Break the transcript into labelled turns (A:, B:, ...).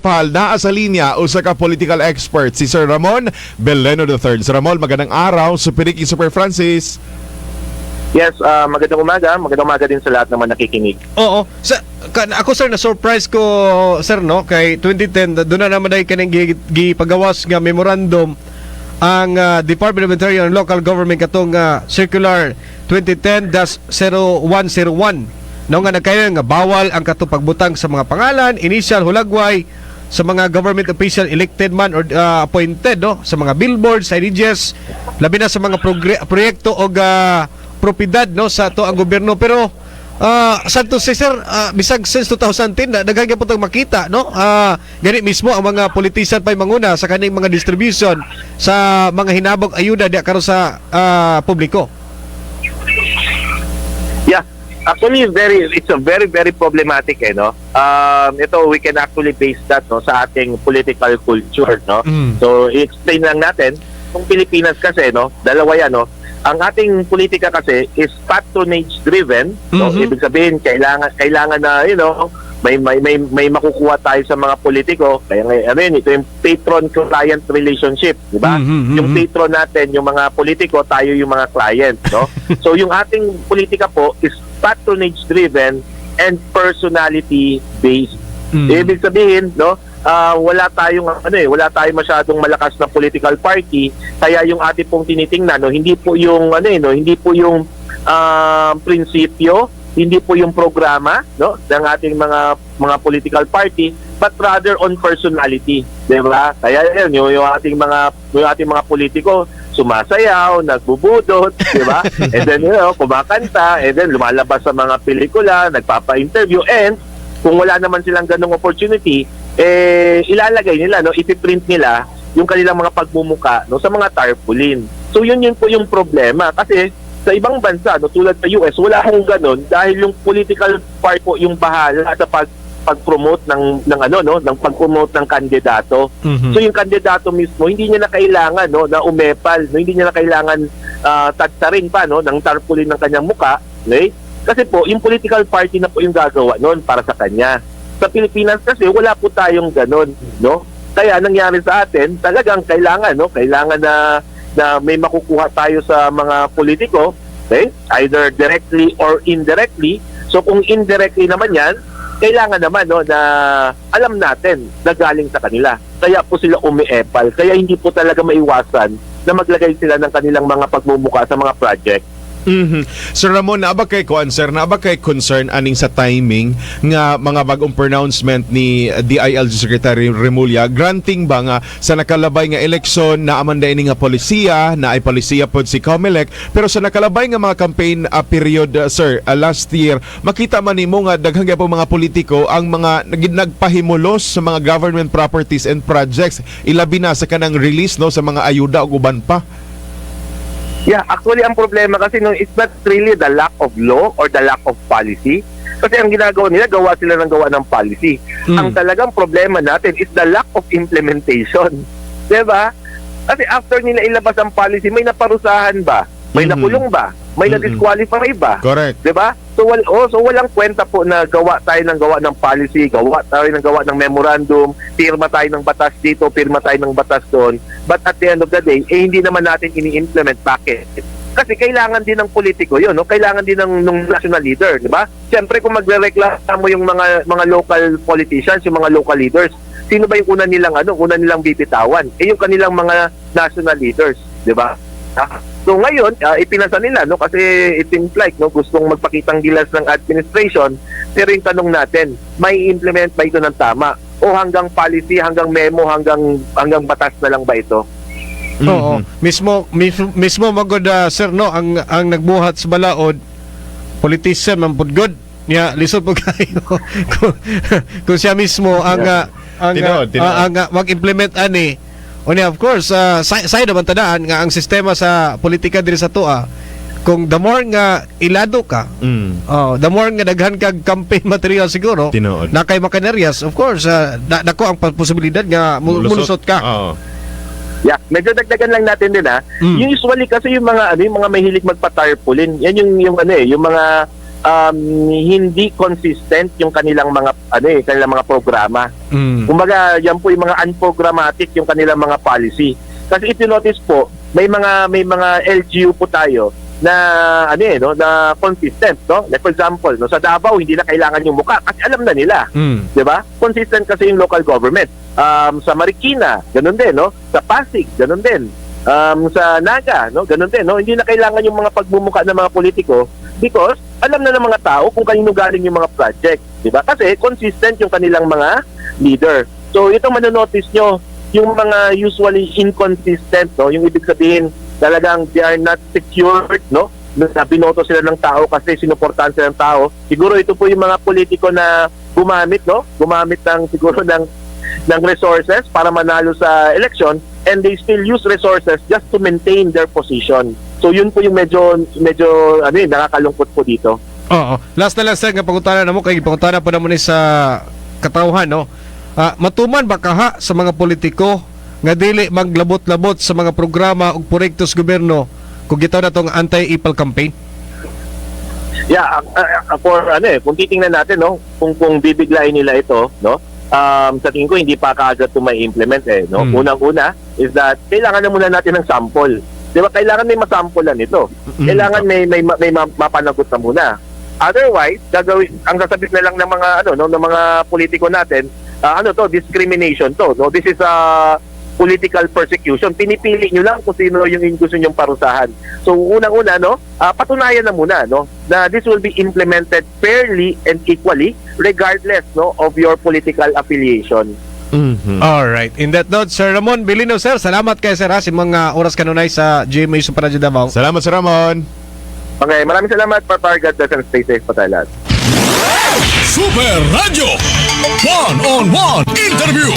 A: Pal naa sa linya usa ka political expert si Sir Ramon Beleno III. Sir Ramon, magandang araw. Supiriki Super Francis.
B: Yes, magandang umaga din sa lahat naman nakikinig.
C: Oo. Ako sir na-surprise ko sir no kay 2010 doon na naman dahil kanang gipagawas nga memorandum ang Department of Interior and Local Government katong Circular 2010-0101 no nga nagkayo nga bawal ang katong pagbutang sa mga pangalan, initial, hulagway sa mga government official elected man or appointed no sa mga billboards, signages, labi na sa mga proyekto o propiedad no sa to ang gobyerno. Pero santo si sir bisag since 2010 daghang gyud tong makita no gani mismo ang mga politician pay manguna sa kaning mga distribution sa mga hinabog ayuda diya karon sa publiko.
B: Yeah. Actually, it's a very problematic no. Ito we can actually base that no sa ating political culture no. So i-explain lang natin kung Pilipinas kasi no, dalawa yan no. Ang ating politika kasi is patronage driven. So ibig sabihin kailangan na may makukuha tayo sa mga politiko. Kaya ito yung patron-client relationship, di ba? Yung patron natin, yung mga politiko, tayo yung mga client, no? So yung ating politika po is patronage driven and personality based. Ibig sabihin, no, wala tayong masyadong malakas na political party, kaya yung ating pong tinitingnan, no, hindi po yung prinsipyo, hindi po yung programa no ng ating mga political party, but rather on personality, di ba? Kaya yung ating mga politiko sumasayaw, nagbubudot, di ba? And then kumakanta, and then lumalabas sa mga pelikula, nagpapa-interview, and kung wala naman silang ganung opportunity, ilalagay nila no, ipiprint nila yung kanilang mga pagmumuka no sa mga tarpaulin. So yun po yung problema kasi sa ibang bansa, no, tulad sa US, wala akong ganun dahil yung political party po yung bahala sa pag-promote ng pag-promote ng kandidato. So yung kandidato mismo, hindi niya na kailangan no, na umepal, no, hindi niya na kailangan tagtarin pa no, ng tarpaulin ng kanyang muka, okay? Kasi po, yung political party na po yung gagawa noon para sa kanya. Sa Pilipinas kasi, wala po tayong ganun, no? Kaya nangyari sa atin, talagang kailangan na may makukuha tayo sa mga politiko, okay? Either directly or indirectly. So kung indirectly naman yan, kailangan naman no, na alam natin na galing sa kanila. Kaya po sila umiepal. Kaya hindi po talaga maiwasan na maglagay sila ng kanilang mga pagmumuka sa mga project.
A: Sir Ramon, naaba kay concern aning sa timing nga mga bagong pronouncement ni DILG Secretary Remulla granting ba nga sa nakalabay nga eleksyon na amanda ini nga polisiya na ay polisiya pod si COMELEC, pero sa nakalabay nga mga campaign period sir last year makita man nimo nga daghang gyapon mga politiko ang mga nagpahimulos sa mga government properties and projects, ilabi na sa kanang release no sa mga ayuda ug uban pa.
B: Yeah, actually ang problema kasi no, it's not really the lack of law or the lack of policy. Kasi ang ginagawa nila, gawa ng policy. Ang talagang problema natin is the lack of implementation. Diba? Kasi after nila ilabas ang policy, may naparusahan ba? May nakulong ba? May na-disqualify ba?
A: Correct.
B: Diba? So walang kwenta po na gawa ng policy, gawa ng memorandum, pirma tayo ng batas dito, pirma tayo ng batas doon. But at the end of the day, hindi naman natin ini-implement. Bakit? Kasi kailangan din ng politiko yun, no? Kailangan din ng national leader, di ba? Siyempre kung magrereklamo yung mga local politicians, yung mga local leaders, sino ba yung una nilang bibitawan? Yung kanilang mga national leaders, di ba? So ngayon, ipinasa nila no kasi it seems like no gustong magpakitang gilas ng administration, pero yung tanong natin, may implement ba ito ng tama o hanggang policy, hanggang memo, hanggang batas na lang ba ito?
C: Oo. Mismo magod sir no ang nagbuhat sa balaod politician man pud good niya lisod po kayo kung siya mismo ang mag-implement ani. Of course, side naman tandaan nga ang sistema sa politika diri sa tua, kung the more nga ilado ka, the more nga daghan kag campaign material siguro, na kay makinarias, of course, dako ang posibilidad nga mulusot ka.
B: Yeah, medyo dagdagan lang natin din Usually kasi yung mga mahilig magpa-tarpaulin, yan yung mga hindi consistent yung kanilang mga kanilang mga programa. Kumbaga, yan po yung mga unprogrammatic yung kanilang mga policy. Kasi if you notice po, may mga LGU po tayo na na consistent, no? Like for example, no, sa Davao hindi na kailangan yung mukha kasi alam na nila. 'Di ba? Consistent kasi yung local government. Sa Marikina, ganun din, no? Sa Pasig, ganun din. Sa Naga, no? Ganun din, no? Hindi na kailangan yung mga pagmumukha ng mga politiko because alam na ng mga tao kung kanino galing yung mga project, 'di ba? Kasi consistent yung kanilang mga leader. So ito manonotice nyo, yung mga usually inconsistent, no? Yung ibig sabihin talagang they are not secured, no? Na binoto sila ng tao kasi sinuportahan sila ng tao. Siguro ito po yung mga politiko na gumamit, no? Gumamit siguro ng resources para manalo sa election, and they still use resources just to maintain their position. So yun po yung medyo nakakalungkot po dito.
C: Oo. Last na lang sir, nga pangutana na mo kay pangutana pa naman ni sa katawhan, no? Matuman ba kaha sa mga politiko nga dili maglabot-labot sa mga programa ug proyekto sa gobyerno kung gitaw na tong anti-ipal campaign?
B: Yeah, kung titingnan natin, no, kung bibiglayin nila ito, no, sa tingin ko hindi pa kaagad ito mai-implement, no. Unang-una is that kailangan na muna natin ng sample. 'Di ba? Kailangan may masampulan ito. Kailangan may mapanagot na muna. Otherwise, ang sasabihin na lang ng mga ng mga politiko natin, discrimination to, no. This is political persecution. Pinipili nyo lang kung sino yung gusto nyong parusahan. So unang-una, no, patunayan na muna, no, na this will be implemented fairly and equally regardless, no, of your political affiliation.
C: Alright. In that note, Sir Ramon Bilino, sir, salamat kay sir ha, sa mga oras kanunay sa GMA Super Radio Davao.
A: Salamat, Sir Ramon.
B: Okay, maraming salamat, Papar. God bless and stay safe pa tayo lahat.
D: Super Radio One-on-One Interview.